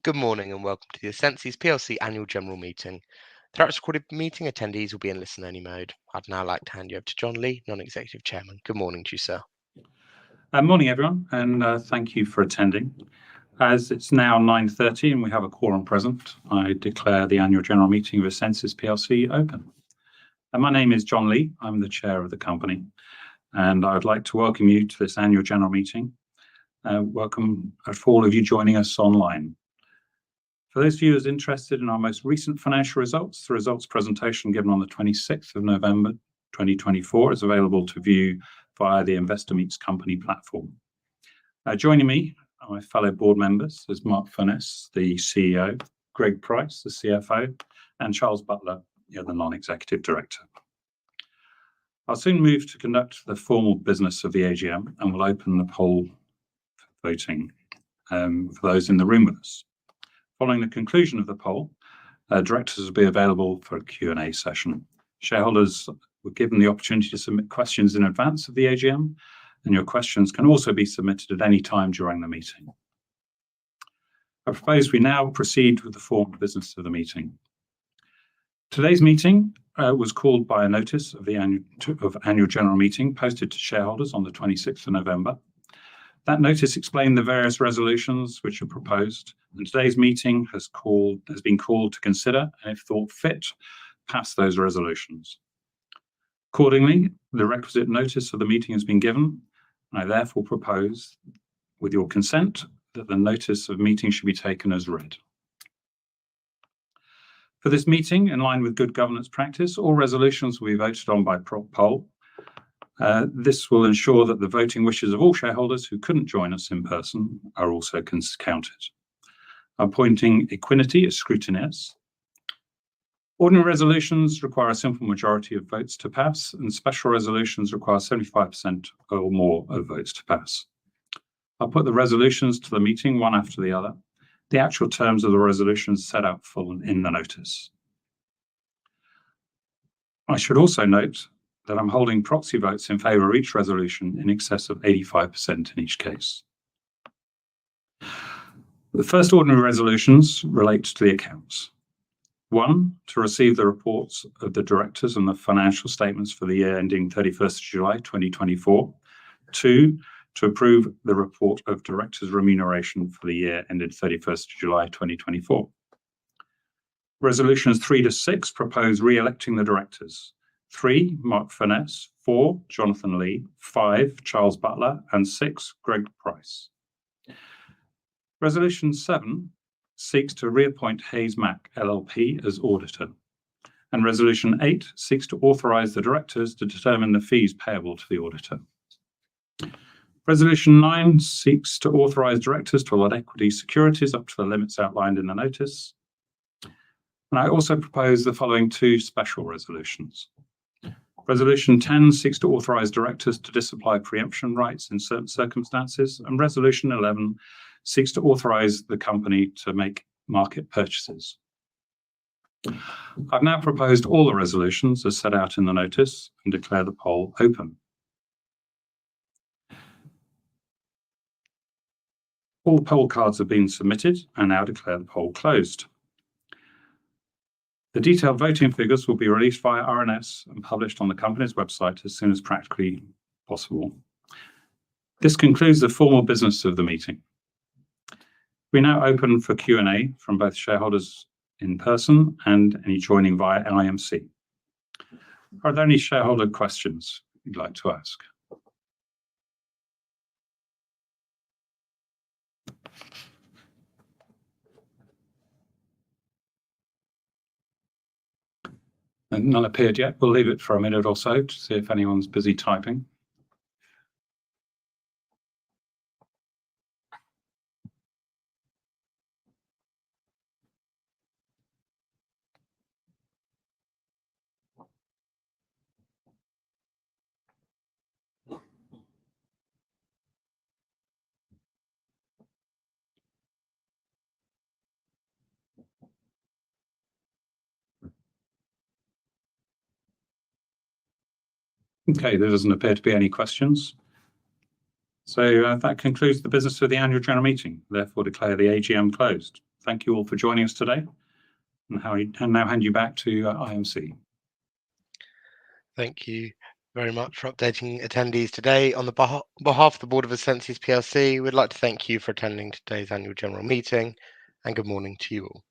Good morning and welcome to the ESSENSYS PLC Annual General Meeting. Throughout this recorded meeting, attendees will be in listen-only mode. I'd now like to hand you over to John Lee, Non-Executive Chairman. Good morning to you, sir. Morning, everyone, and thank you for attending. As it's now 9:30 and we have a quorum present, I declare the Annual General Meeting of ESSENSYS PLC open. My name is John Lee. I'm the Chair of the company, and I would like to welcome you to this Annual General Meeting. Welcome for all of you joining us online. For those viewers interested in our most recent financial results, the results presentation given on the 26th of November 2024 is available to view via the Investor Meets Company platform. Joining me are my fellow board members is Mark Furness, the CEO, Greg Price, the CFO, and Charles Butler, the Non-Executive Director. I'll soon move to conduct the formal business of the AGM and will open the poll for voting for those in the room with us. Following the conclusion of the poll, directors will be available for a Q&A session. Shareholders were given the opportunity to submit questions in advance of the AGM, and your questions can also be submitted at any time during the meeting. I propose we now proceed with the formal business of the meeting. Today's meeting was called by a notice of the Annual General Meeting posted to shareholders on the 26th of November. That notice explained the various resolutions which are proposed, and today's meeting has been called to consider, and if thought fit, pass those resolutions. Accordingly, the requisite notice of the meeting has been given, and I therefore propose, with your consent, that the notice of meeting should be taken as read. For this meeting, in line with good governance practice, all resolutions will be voted on by poll. This will ensure that the voting wishes of all shareholders who couldn't join us in person are also counted. Appointing Equiniti as scrutineers. Ordinary resolutions require a simple majority of votes to pass, and special resolutions require 75% or more of votes to pass. I'll put the resolutions to the meeting one after the other. The actual terms of the resolutions set out full in the notice. I should also note that I'm holding proxy votes in favour of each resolution in excess of 85% in each case. The first ordinary resolutions relate to the accounts. 1, to receive the reports of the directors and the financial statements for the year ending 31st of July 2024. 2, to approve the report of directors' remuneration for the year ended 31st of July 2024. Resolutions 3 to 6 propose re-electing the directors. 3, Mark Furness. 4, Jonathan Lee. 5, Charles Butler. And 6, Greg Price. Resolution 7 seeks to reappoint Hayes Mack LLP as auditor. And Resolution 8 seeks to authorise the directors to determine the fees payable to the auditor. Resolution 9 seeks to authorise directors to allot equity securities up to the limits outlined in the notice. And I also propose the following 2 special resolutions. Resolution 10 seeks to authorise directors to disapply preemption rights in certain circumstances, and Resolution 11 seeks to authorise the company to make market purchases. I've now proposed all the resolutions as set out in the notice and declare the poll open. All poll cards have been submitted and now declare the poll closed. The detailed voting figures will be released via RNS and published on the company's website as soon as practically possible. This concludes the formal business of the meeting. We now open for Q&A from both shareholders in person and any joining via IMC. Are there any shareholder questions you'd like to ask? None appeared yet. We'll leave it for a minute or so to see if anyone's busy typing. Okay, there doesn't appear to be any questions. So that concludes the business of the Annual General Meeting. Therefore, declare the AGM closed. thank you all for joining us today, and now hand you back to IMC. Thank you very much for updating attendees today. On the behalf of the Board of ESSENSYS PLC, we'd like to thank you for attending today's annual general meeting, and good morning to you all.